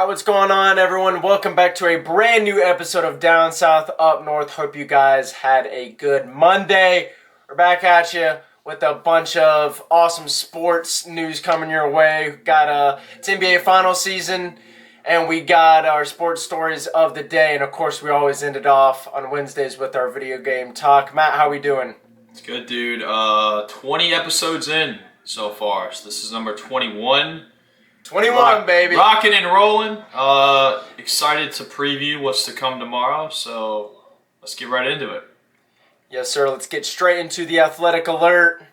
what's going on, everyone? Welcome back to a brand new episode of Down South Up North. Hope you guys had a good Monday. We're back at you with a bunch of awesome sports news coming your way. Got it's NBA final season, and we got our sports stories of the day. And of course, we always end it off on Wednesdays with our video game talk. Matt, how we doing? It's good, dude. 20 episodes in so far. So this is number 21. 21, baby. Rocking and rolling. Excited to preview what's to come tomorrow. So let's get right into it. Yes, sir. Let's get straight into the athletic alert.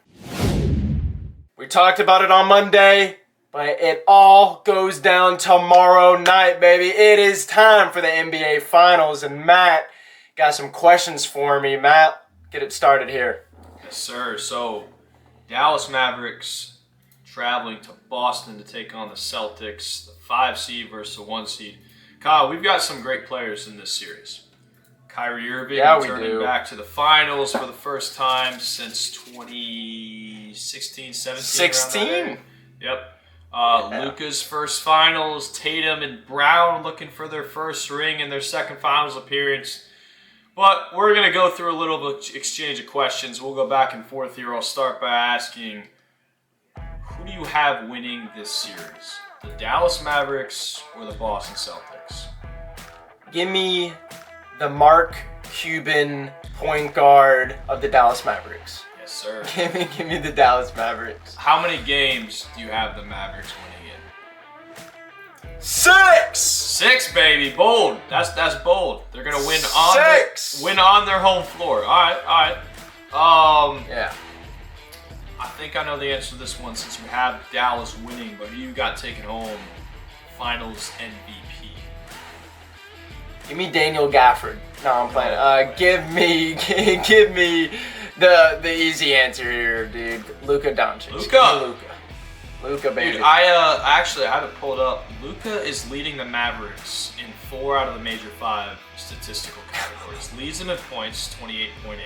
We talked about it on Monday, but it all goes down tomorrow night, baby. It is time for the NBA Finals, and Matt got some questions for me. Matt, get it started here. Yes, sir. So Dallas Mavericks traveling to Boston to take on the Celtics, the 5 seed versus the 1 seed. Kyle, we've got some great players in this series. Kyrie Irving returning back to the finals for the first time since 2016, 17. 16? Yep. Luka's first finals. Tatum and Brown looking for their first ring in their second finals appearance. But we're going to go through a little bit exchange of questions. We'll go back and forth here. I'll start by asking, who do you have winning this series? The Dallas Mavericks or the Boston Celtics? Give me the Mark Cuban point guard of the Dallas Mavericks. Yes, sir. Give me the Dallas Mavericks. How many games do you have the Mavericks winning in? 6! 6, baby. Bold. That's bold. They're gonna win on their home floor. All right. Yeah. I think I know the answer to this one since you have Dallas winning, but you got taken home Finals MVP. Give me Daniel Gafford. No, I'm playing. Give me the easy answer here, dude. Luka Doncic. Luka, baby. Dude, I have it pulled up. Luka is leading the Mavericks in 4 out of the major 5 statistical categories. Leads them in points, 28.8.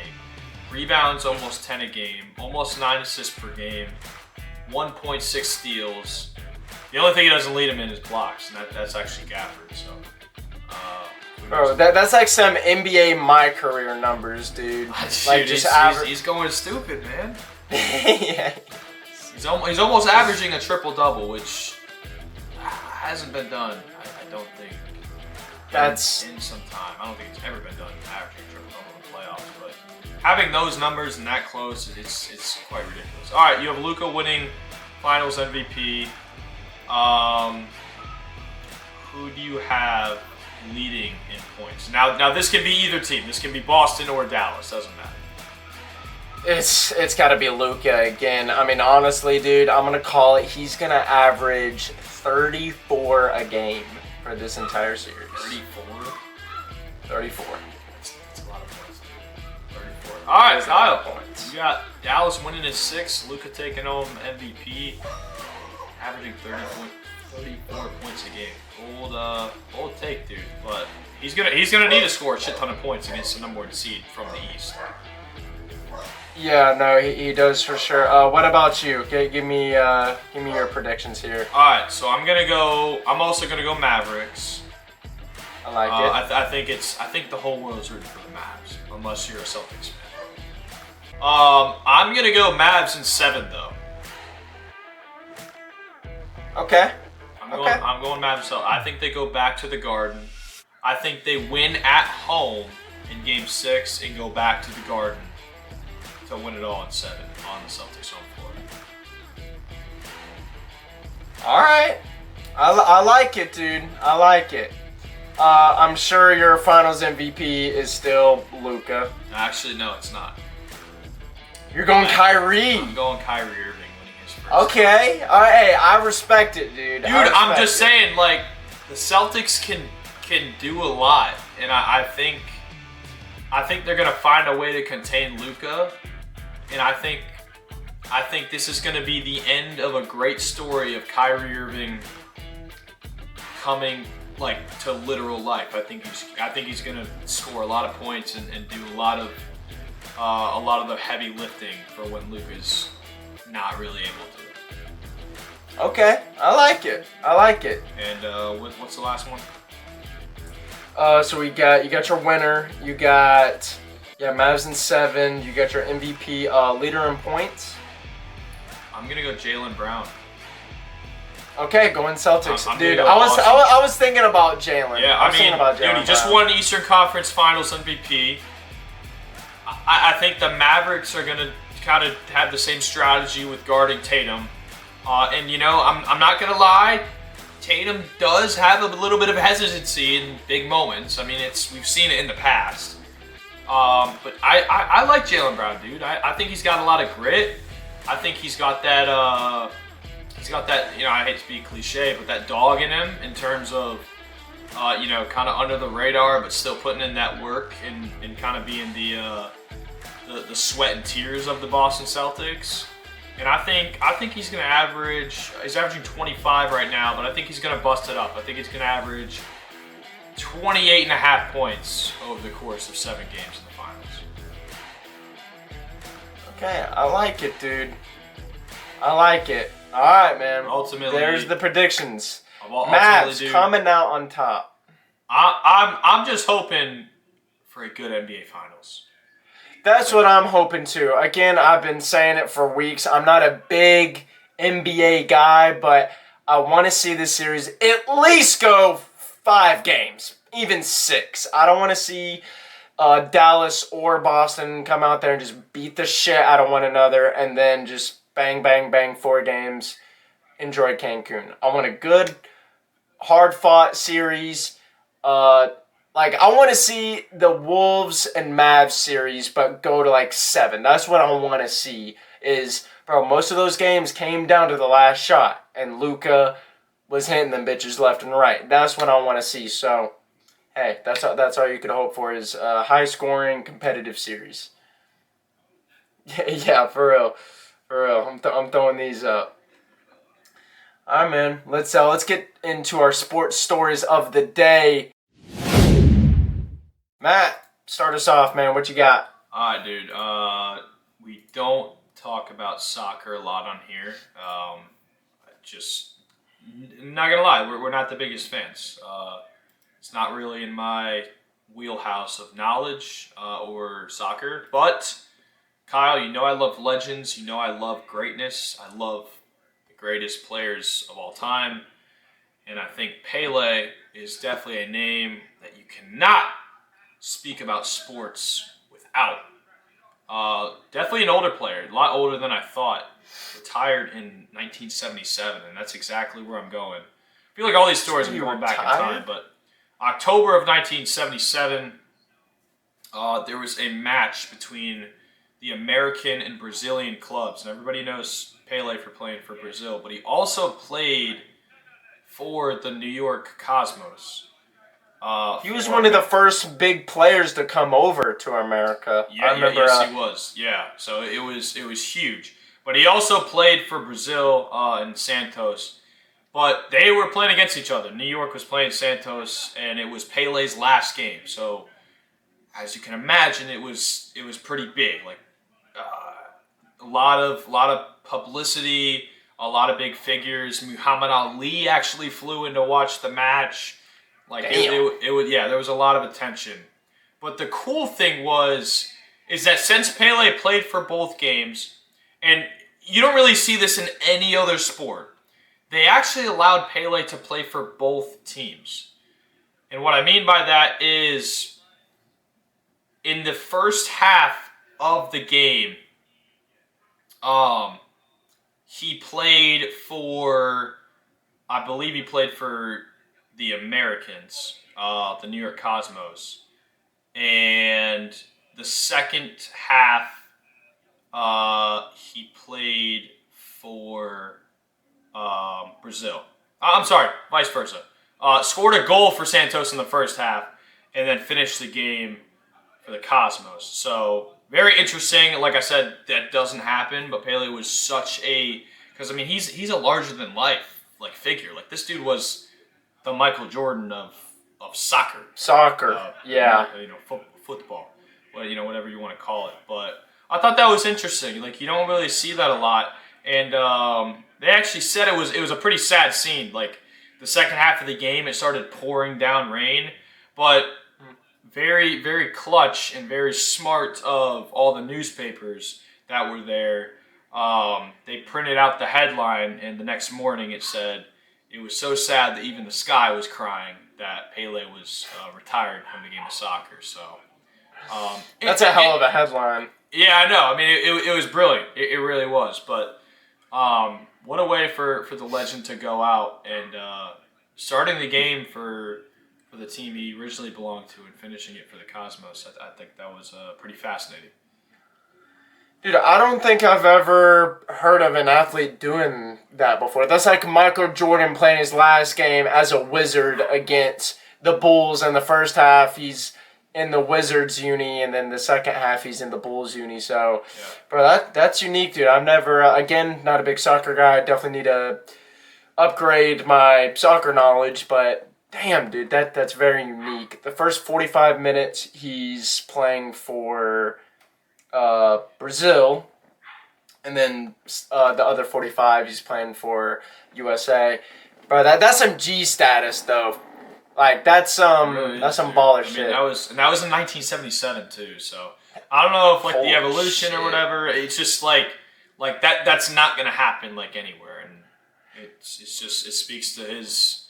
Rebounds, almost 10 a game. Almost 9 assists per game. 1.6 steals. The only thing he doesn't lead him in is blocks, and that's actually Gafford. So, bro, that's like some NBA my career numbers, dude. Like just average. He's going stupid, man. Yeah. He's almost averaging a triple-double, which hasn't been done, I don't think. That's in some time. I don't think it's ever been done, averaging a triple-double in the playoffs. But having those numbers and that close, it's quite ridiculous. All right, you have Luka winning Finals MVP. Who do you have leading in points? Now this can be either team. This can be Boston or Dallas. Doesn't matter. It's got to be Luka again. I mean, honestly, dude, I'm gonna call it. He's gonna average 34 a game for this entire series. 34. That's a lot of points. 34. All right, Kyle. You got Dallas winning in 6. Luka taking home MVP, averaging 34 points a game. Bold take, dude. But he's gonna need to score a shit ton of points against the number 1 seed from the East. Yeah, no, he does for sure. What about you? Okay, give me your predictions here. All right, so I'm also gonna go Mavericks. I like it. I think the whole world's rooting for the Mavs, unless you're a Celtics fan. I'm gonna go Mavs in 7 though. Okay. I'm going Mavs. So I think they go back to the Garden. I think they win at home in Game 6 and go back to the Garden to win it all in 7 on the Celtics home floor. All right. I like it, dude. I like it. I'm sure your Finals MVP is still Luka. Actually, no, it's not. You're going Kyrie. I'm going Kyrie Irving winning his first. Okay. All right. Hey, I respect it, dude. Dude, I'm just saying, like, the Celtics can do a lot, and I think they're gonna find a way to contain Luka, and I think this is gonna be the end of a great story of Kyrie Irving coming like to literal life. I think he's gonna score a lot of points and do a lot of the heavy lifting for when Luka's not really able to. Okay, I like it. I like it. And what's the last one? So you got your winner. You got Mavs in 7. You got your MVP leader in points. I'm gonna go Jaylen Brown. Okay, going Celtics, I'm dude. gonna go I was thinking about Jalen. Yeah, I was thinking about dude, Jalen he just won Eastern Conference Finals MVP. I think the Mavericks are gonna kind of have the same strategy with guarding Tatum. And I'm not gonna lie, Tatum does have a little bit of hesitancy in big moments. I mean, we've seen it in the past. But I like Jaylen Brown, dude. I think he's got a lot of grit. I think he's got that. He's got that. I hate to be cliche, but that dog in him in terms of, kind of under the radar, but still putting in that work and kind of being the sweat and tears of the Boston Celtics. And I think he's going to average. He's averaging 25 right now, but I think he's going to bust it up. I think he's going to average 28.5 points over the course of 7 games in the finals. Okay, I like it, dude. I like it. All right, man. Ultimately, there's the predictions. Ultimately, Mavs dude, coming out on top. I'm just hoping for a good NBA Finals. That's what I'm hoping too. Again, I've been saying it for weeks. I'm not a big NBA guy, but I want to see this series at least go 5 games, even 6. I don't want to see Dallas or Boston come out there and just beat the shit out of one another and then just bang, bang, bang, 4 games. Enjoy Cancun. I want a good, hard-fought series. I want to see the Wolves and Mavs series, but go to 7. That's what I want to see. Bro, most of those games came down to the last shot, and Luka was hitting them bitches left and right. That's what I want to see. So, hey, that's all you could hope for is a high-scoring, competitive series. Yeah, for real. For real. I'm throwing these up. All right, man. Let's get into our sports stories of the day. Matt, start us off, man. What you got? All right, dude. We don't talk about soccer a lot on here. Just not gonna lie, we're not the biggest fans. It's not really in my wheelhouse of knowledge or soccer. But Kyle, I love legends. I love greatness. I love the greatest players of all time, and I think Pele is definitely a name that you cannot speak about sports without. Definitely an older player, a lot older than I thought. Retired in 1977, and that's exactly where I'm going. I feel like all these stories are going back in time, but October of 1977, there was a match between the American and Brazilian clubs, and everybody knows Pele for playing for Brazil, but he also played for the New York Cosmos. He was one of the first big players to come over to America. Yeah, I remember, yes, he was. Yeah, so it was huge. But he also played for Brazil in Santos. But they were playing against each other. New York was playing Santos, and it was Pele's last game. So, as you can imagine, it was pretty big. A lot of publicity, a lot of big figures. Muhammad Ali actually flew in to watch the match. There was a lot of attention. But the cool thing is that since Pele played for both games, and you don't really see this in any other sport, they actually allowed Pele to play for both teams. And what I mean by that is, in the first half of the game, he played for, I believe he played for the Americans, the New York Cosmos. And the second half, he played for Brazil. I'm sorry, vice versa. Scored a goal for Santos in the first half, and then finished the game for the Cosmos. So, very interesting. Like I said, that doesn't happen, but Pele was such a... Because, he's a larger-than-life figure. This dude was the Michael Jordan of soccer. Yeah. Football. Whatever you want to call it. But I thought that was interesting. You don't really see that a lot. and they actually said it was a pretty sad scene. Like the second half of the game, it started pouring down rain, but very, very clutch and very smart of all the newspapers that were there. They printed out the headline, and the next morning it said it was so sad that even the sky was crying that Pele was retired from the game of soccer. So That's a hell of a headline. Yeah, I know. I mean, it was brilliant. It really was. But what a way for the legend to go out and starting the game for the team he originally belonged to and finishing it for the Cosmos. I think that was pretty fascinating. Dude, I don't think I've ever heard of an athlete doing that before. That's like Michael Jordan playing his last game as a Wizard against the Bulls. In the first half, he's in the Wizards uni, and then the second half, he's in the Bulls uni. So, Yeah. bro, that's unique, dude. I've never, again, not a big soccer guy. I definitely need to upgrade my soccer knowledge, but damn, dude, that's very unique. The first 45 minutes, he's playing for Brazil, and then the other 45 he's playing for USA. Bro, that's some G status though. Like that's some baller shit. That was in 1977 too. So I don't know if like the evolution or whatever. It's just like that. That's not gonna happen like anywhere, and it speaks to his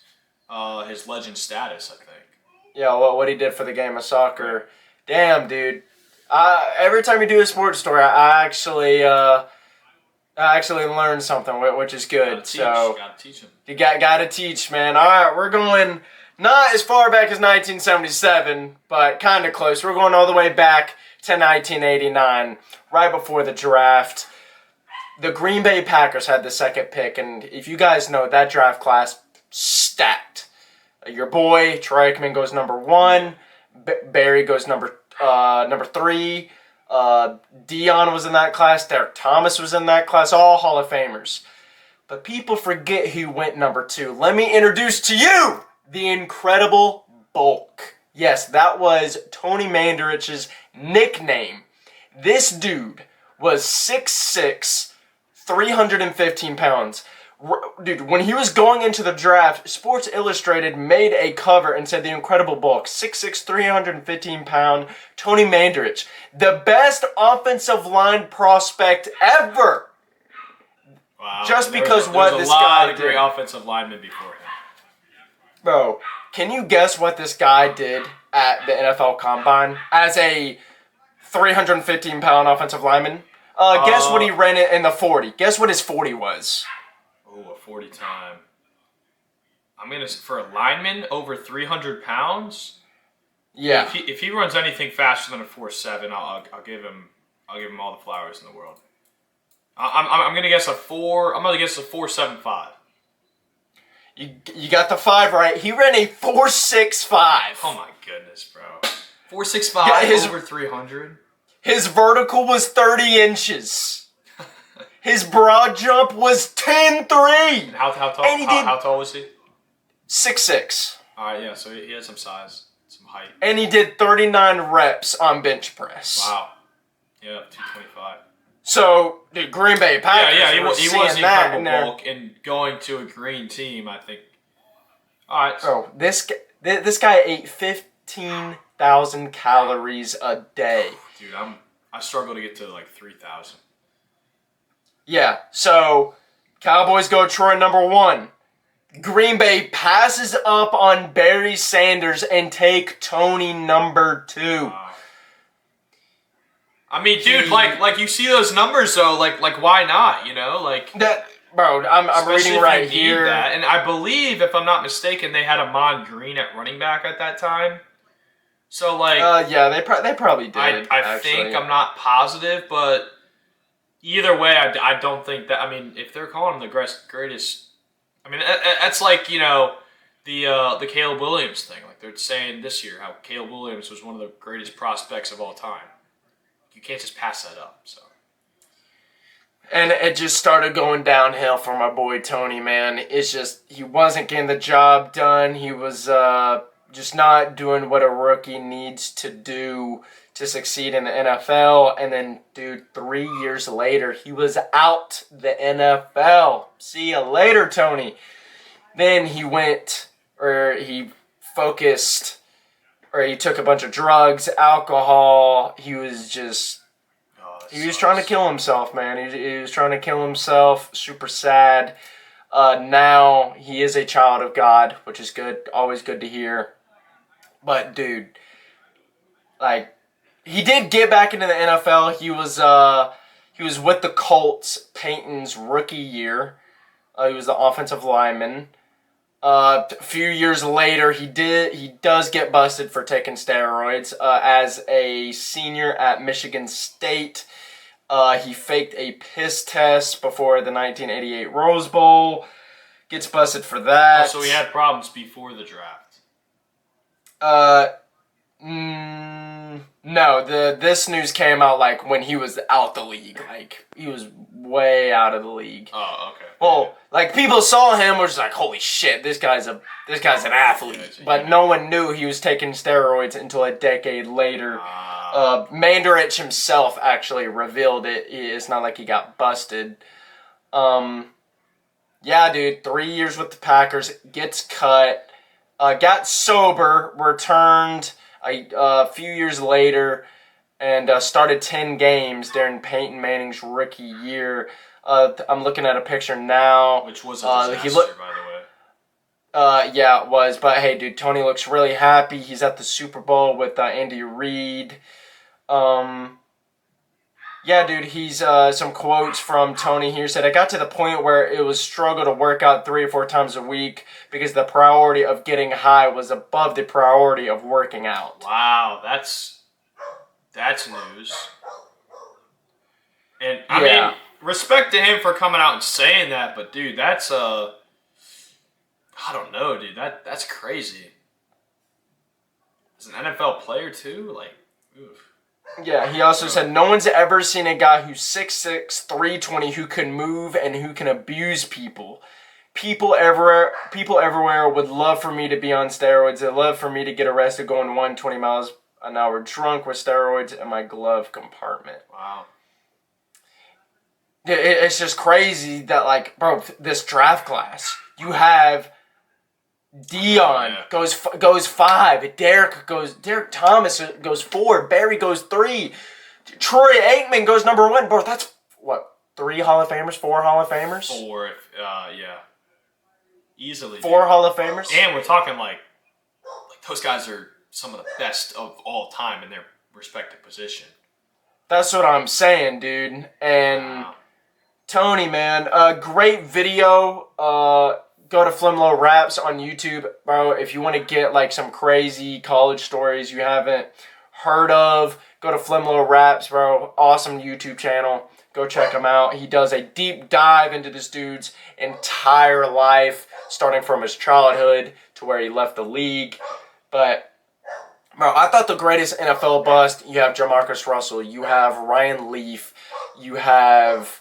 legend status. I think. Yeah, what he did for the game of soccer. Damn, dude. Every time you do a sports story, I actually learn something, which is good. Gotta teach him. You gotta teach, man. All right, we're going not as far back as 1977, but kind of close. We're going all the way back to 1989, right before the draft. The Green Bay Packers had the second pick, and if you guys know, that draft class stacked. Your boy Troy Aikman goes number 1. Barry goes number 3. Dion was in that class. Derek Thomas was in that class. All Hall of Famers. But people forget who went number 2. Let me introduce to you the Incredible Bulk. Yes, that was Tony Mandarich's nickname. This dude was 6'6", 315 pounds. Dude, when he was going into the draft, Sports Illustrated made a cover and said the Incredible Bulk, 6'6", 315-pound Tony Mandarich, the best offensive line prospect ever. Wow. Just because there what was this a lot guy of great did. offensive linemen before him. Bro, can you guess what this guy did at the NFL Combine as a 315-pound offensive lineman? Guess what he ran it in the 40. Guess what his 40 was. Oh, a 40 time. For a lineman over 300 pounds. Yeah. If he runs anything faster than a 4.7, I'll give him all the flowers in the world. I'm gonna guess a 4.75. You got the 5 right. He ran a 4.65. Oh my goodness, bro. 4.65 over 300. His vertical was 30 inches. His broad jump was 10.3. And how tall? And How tall was he? 6'6". All right, yeah. So he had some size, some height. And he did 39 reps on bench press. Wow. Yeah, 225. So, dude, Green Bay Packers. Yeah, he was the that Incredible Bulk, and going to a green team, I think. All right. Bro, this guy ate 15,000 calories a day. Dude, I struggle to get to like 3,000. Yeah, so Cowboys go Troy number 1. Green Bay passes up on Barry Sanders and take Tony number 2. Wow. I mean, dude, like you see those numbers though, like why not? You know, like that, bro. I'm especially reading if right you need here. that. And I believe, if I'm not mistaken, they had Ahman Green at running back at that time. So like, yeah, they probably did. I think, I'm not positive, but either way, I don't think that. I mean, if they're calling him the greatest, I mean, that's like, you know, the Caleb Williams thing. Like they're saying this year how Caleb Williams was one of the greatest prospects of all time. You can't just pass that up. So. And it just started going downhill for my boy Tony, man. It's just he wasn't getting the job done. He was just not doing what a rookie needs to do to succeed in the NFL. And then, dude, 3 years later, he was out the NFL. See you later, Tony. Then he focused, or he took a bunch of drugs, alcohol. He was trying to kill himself, man. He was trying to kill himself. Super sad. Now he is a child of God, which is good. Always good to hear. But dude, like, he did get back into the NFL. He was with the Colts Peyton's rookie year. He was the offensive lineman. A few years later, he does get busted for taking steroids. As a senior at Michigan State, he faked a piss test before the 1988 Rose Bowl. Gets busted for that. Oh, so he had problems before the draft. No. This news came out like when he was out the league. Like, he was way out of the league. Oh, okay. Well, like, people saw him, was like, holy shit, this guy's an athlete. But no one knew he was taking steroids until a decade later. Mandarich himself actually revealed it. It's not like he got busted. Yeah, dude, 3 years with the Packers, gets cut, got sober, returned a few years later, and started 10 games during Peyton Manning's rookie year. I'm looking at a picture now. Which was a disaster, by the way. Yeah, it was. But hey, dude, Tony looks really happy. He's at the Super Bowl with Andy Reid. Yeah, dude, he's some quotes from Tony here said, I got to the point where it was struggle to work out 3 or 4 times a week because the priority of getting high was above the priority of working out. Wow, that's news. And I mean, respect to him for coming out and saying that, but dude, that's I don't know, dude. That's crazy. As an NFL player too, like, oof. Yeah, he also said, no one's ever seen a guy who's 6'6", 320, who can move and who can abuse people. People everywhere would love for me to be on steroids. They'd love for me to get arrested going 120 miles an hour drunk with steroids in my glove compartment. Wow. It's just crazy that, like, bro, this draft class, you have Dion goes 5, Derek Thomas goes 4, Barry goes 3, Troy Aikman goes number 1. Bro, that's what, 3 Hall of Famers, 4 Hall of Famers? 4, yeah, easily. 4 Hall of Famers, and we're talking like those guys are some of the best of all time in their respective position. That's what I'm saying, dude. And Tony, man, great video. Go to Flimlow Raps on YouTube, bro. If you want to get like some crazy college stories you haven't heard of, go to Flimlow Raps, bro. Awesome YouTube channel. Go check him out. He does a deep dive into this dude's entire life, starting from his childhood to where he left the league. But, bro, I thought the greatest NFL bust, you have Jamarcus Russell, you have Ryan Leaf, you have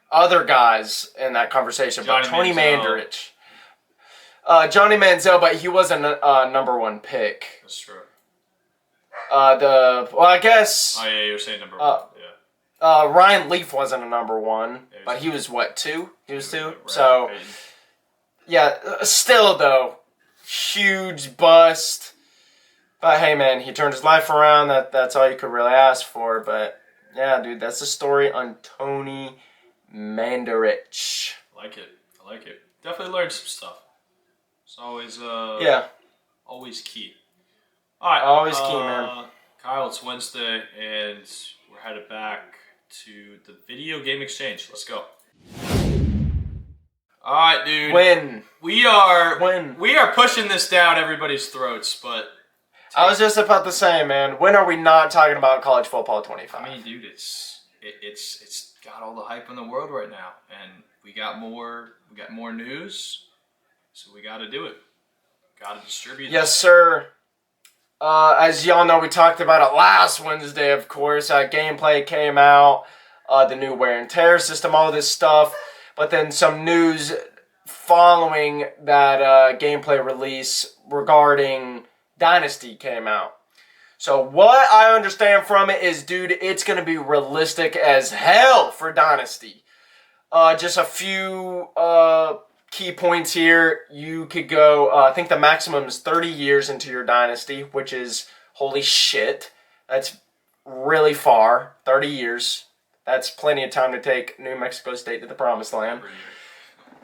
other guys in that conversation, but Tony Mandarich. Johnny Manziel, but he wasn't a number 1 pick. That's true. I guess. Oh yeah, you're saying number 1. Yeah. Ryan Leaf wasn't a number 1, but he was what, 2? He was 2. So, yeah. Still though, huge bust. But hey, man, he turned his life around. That's all you could really ask for. But yeah, dude, that's the story on Tony Mandarich. I like it. Definitely learned some stuff. It's always always key. All right, always key, man. Kyle, it's Wednesday, and we're headed back to the video game exchange. Let's go. All right, dude. We are pushing this down everybody's throats, but I was just about to say, man, when are we not talking about college football 25? I mean, dude, it's got all the hype in the world right now, and we got more news, so we got to do it. Got to distribute. Yes, sir. As y'all know, we talked about it last Wednesday, of course. Gameplay came out, the new wear and tear system, all this stuff. But then some news following that gameplay release regarding Dynasty came out. So what I understand from it is, dude, it's going to be realistic as hell for Dynasty. Just a few key points here. You could go, I think the maximum is 30 years into your Dynasty, which is, holy shit, that's really far. 30 years. That's plenty of time to take New Mexico State to the promised land.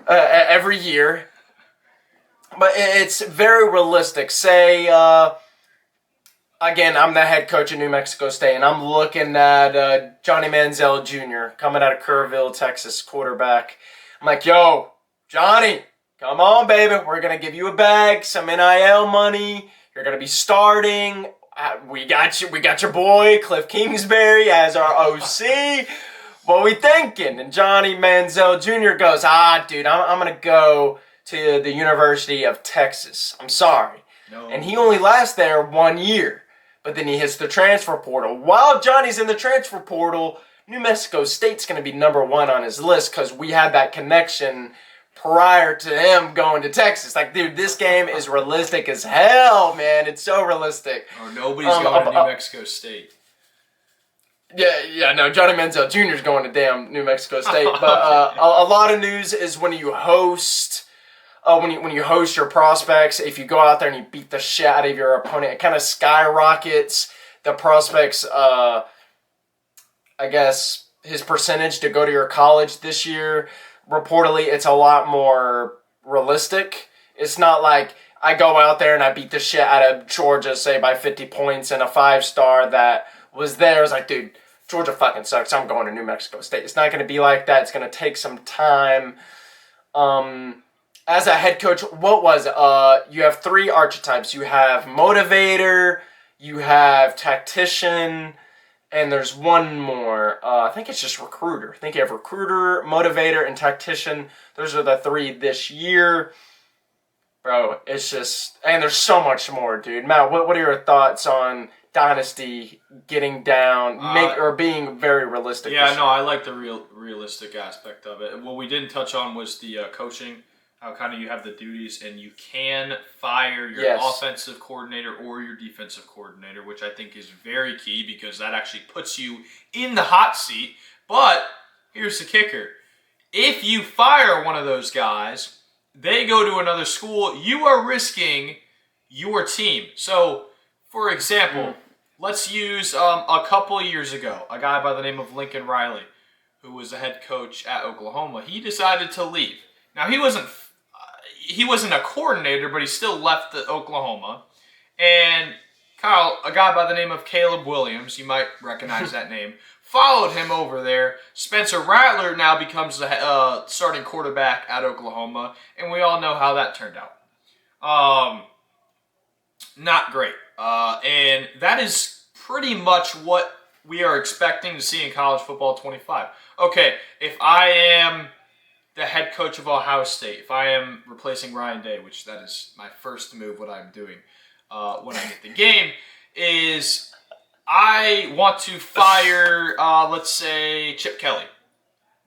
Every year. But it's very realistic. Say, again, I'm the head coach of New Mexico State, and I'm looking at Johnny Manziel Jr. coming out of Kerrville, Texas, quarterback. I'm like, yo, Johnny, come on, baby. We're going to give you a bag, some NIL money. You're going to be starting. We got you. We got your boy, Cliff Kingsbury, as our OC. What we thinking? And Johnny Manziel Jr. goes, dude, I'm going to go to the University of Texas. I'm sorry. No. And he only lasts there 1 year. But then he hits the transfer portal. While Johnny's in the transfer portal, New Mexico State's going to be number one on his list because we had that connection prior to him going to Texas. Like, dude, this game is realistic as hell, man. It's so realistic. Oh, nobody's going to New Mexico State. No, Johnny Manziel Jr. is going to damn New Mexico State. But a lot of news is when you host... when you host your prospects, if you go out there and you beat the shit out of your opponent, it kind of skyrockets the prospects, I guess, his percentage to go to your college this year. Reportedly, it's a lot more realistic. It's not like I go out there and I beat the shit out of Georgia, say, by 50 points, and a 5-star that was there was like, dude, Georgia fucking sucks. I'm going to New Mexico State. It's not going to be like that. It's going to take some time. As a head coach, what was it? You have 3 archetypes. You have motivator, you have tactician, and there's one more. I think it's just recruiter. I think you have recruiter, motivator, and tactician. Those are the 3 this year. Bro, it's just... And there's so much more, dude. Matt, what are your thoughts on Dynasty getting down, being very realistic? Yeah, no, I like the realistic aspect of it. What we didn't touch on was the coaching. How kind of you have the duties, and you can fire your offensive coordinator or your defensive coordinator, which I think is very key because that actually puts you in the hot seat. But here's the kicker. If you fire one of those guys, they go to another school, you are risking your team. So, for example, let's use a couple of years ago, a guy by the name of Lincoln Riley, who was the head coach at Oklahoma. He decided to leave. Now, he wasn't a coordinator, but he still left the Oklahoma. And Kyle, a guy by the name of Caleb Williams, you might recognize that name, followed him over there. Spencer Rattler now becomes the starting quarterback at Oklahoma, and we all know how that turned out. Not great. And that is pretty much what we are expecting to see in college football 25. Okay, if I am the head coach of Ohio State, if I am replacing Ryan Day, which that is my first move, what I'm doing when I get the game, is I want to fire, let's say, Chip Kelly,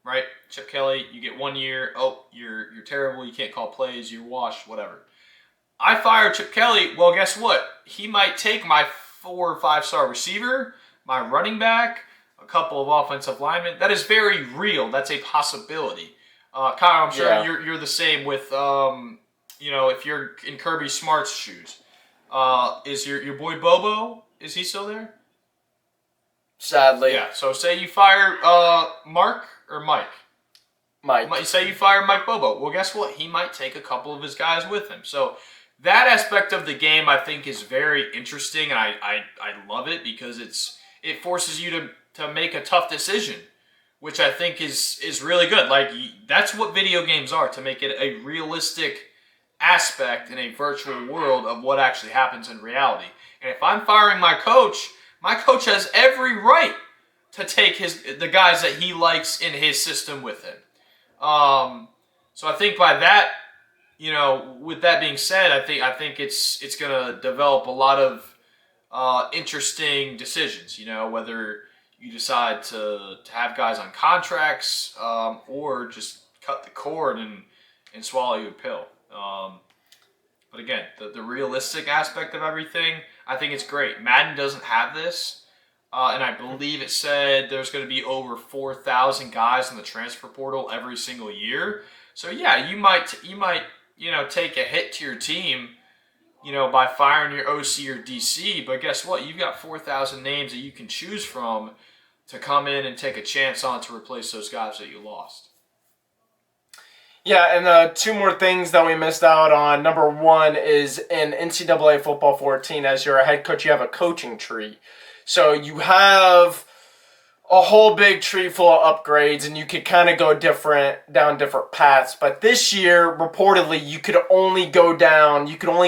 right? Chip Kelly, you get 1 year, you're terrible, you can't call plays, you're washed, whatever. I fire Chip Kelly, well, guess what? He might take my 4 or 5-star receiver, my running back, a couple of offensive linemen. That is very real. That's a possibility. Kyle, I'm sure you're the same with, if you're in Kirby Smart's shoes. Is your boy Bobo, is he still there? Sadly. Yeah, so say you fire Mark or Mike? Mike. Say you fire Mike Bobo. Well, guess what? He might take a couple of his guys with him. So that aspect of the game, I think, is very interesting, and I love it because it forces you to make a tough decision, which I think is really good. Like, that's what video games are, to make it a realistic aspect in a virtual world of what actually happens in reality. And if I'm firing my coach has every right to take the guys that he likes in his system with him. So I think by that, with that being said, I think it's going to develop a lot of interesting decisions, whether you decide to have guys on contracts or just cut the cord and and swallow you a pill. But again, the realistic aspect of everything, I think it's great. Madden doesn't have this, and I believe it said there's going to be over 4,000 guys in the transfer portal every single year. So yeah, you might take a hit to your team, by firing your OC or DC. But guess what? You've got 4,000 names that you can choose from to come in and take a chance on to replace those guys that you lost. Yeah, and two more things that we missed out on. Number one is in NCAA Football 14, as you're a head coach, you have a coaching tree. So you have a whole big tree full of upgrades, and you could kind of go down different paths. But this year, reportedly, you could only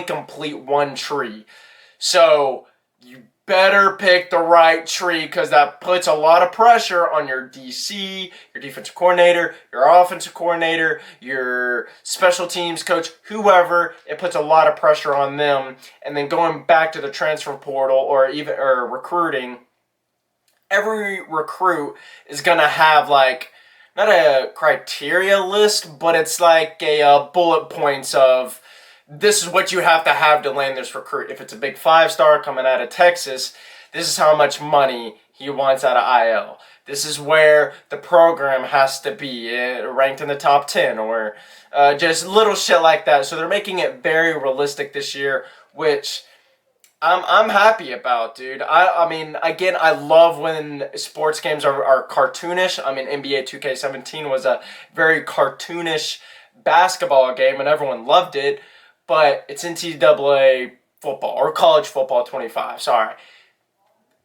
complete one tree. So you better pick the right tree, because that puts a lot of pressure on your DC, your defensive coordinator, your offensive coordinator, your special teams coach, whoever. It puts a lot of pressure on them. And then going back to the transfer portal or recruiting, every recruit is going to have not a criteria list, but it's like a bullet points of, this is what you have to land this recruit. If it's a big 5-star coming out of Texas, this is how much money he wants out of IL. This is where the program has to be ranked in the top 10, or just little shit like that. So they're making it very realistic this year, which I'm happy about, dude. I mean, again, I love when sports games are cartoonish. I mean, NBA 2K17 was a very cartoonish basketball game, and everyone loved it. But it's NCAA football, or college football 25, sorry.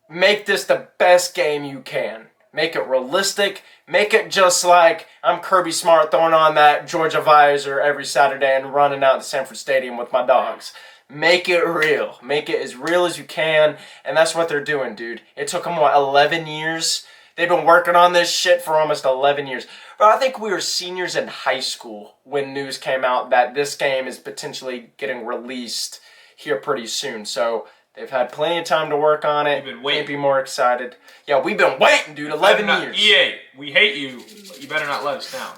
Make this the best game you can. Make it realistic. Make it just like I'm Kirby Smart throwing on that Georgia visor every Saturday and running out to Sanford Stadium with my dogs. Make it real. Make it as real as you can. And that's what they're doing, dude. It took them, 11 years? They've been working on this shit for almost 11 years. But I think we were seniors in high school when news came out that this game is potentially getting released here pretty soon. So they've had plenty of time to work on it. We've been waiting. Can't be more excited. Yeah, we've been waiting, dude. 11 years. EA, we hate you, but you better not let us down.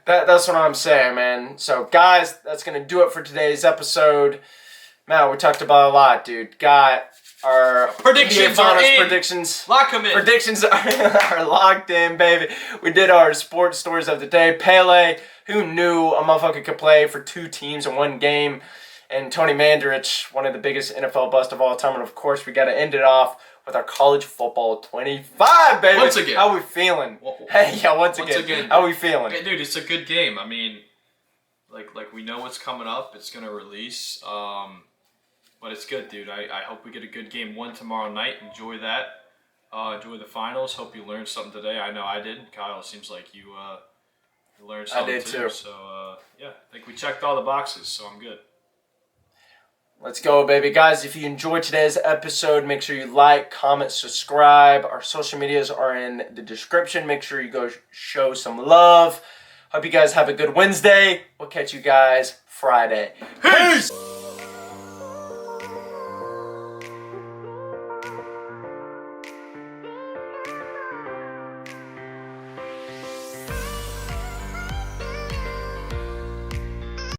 That's what I'm saying, man. So, guys, that's going to do it for today's episode. Man, we talked about a lot, dude. Got our predictions are in. Predictions. Lock them in. Predictions are locked in, baby. We did our sports stories of the day. Pele, who knew a motherfucker could play for 2 teams in one game? And Tony Mandarich, one of the biggest NFL busts of all time. And, of course, we got to end it off with our college football 25, baby. Once again. How we feeling? Hey, yeah, once again. How we feeling? Okay, dude, it's a good game. I mean, like we know what's coming up. It's going to release. But it's good, dude. I hope we get a good game 1 tomorrow night. Enjoy that. Enjoy the finals. Hope you learned something today. I know I did. Kyle, it seems like you learned something I did too. So, yeah, I think we checked all the boxes, so I'm good. Let's go, baby. Guys, if you enjoyed today's episode, make sure you like, comment, subscribe. Our social medias are in the description. Make sure you go show some love. Hope you guys have a good Wednesday. We'll catch you guys Friday. Peace!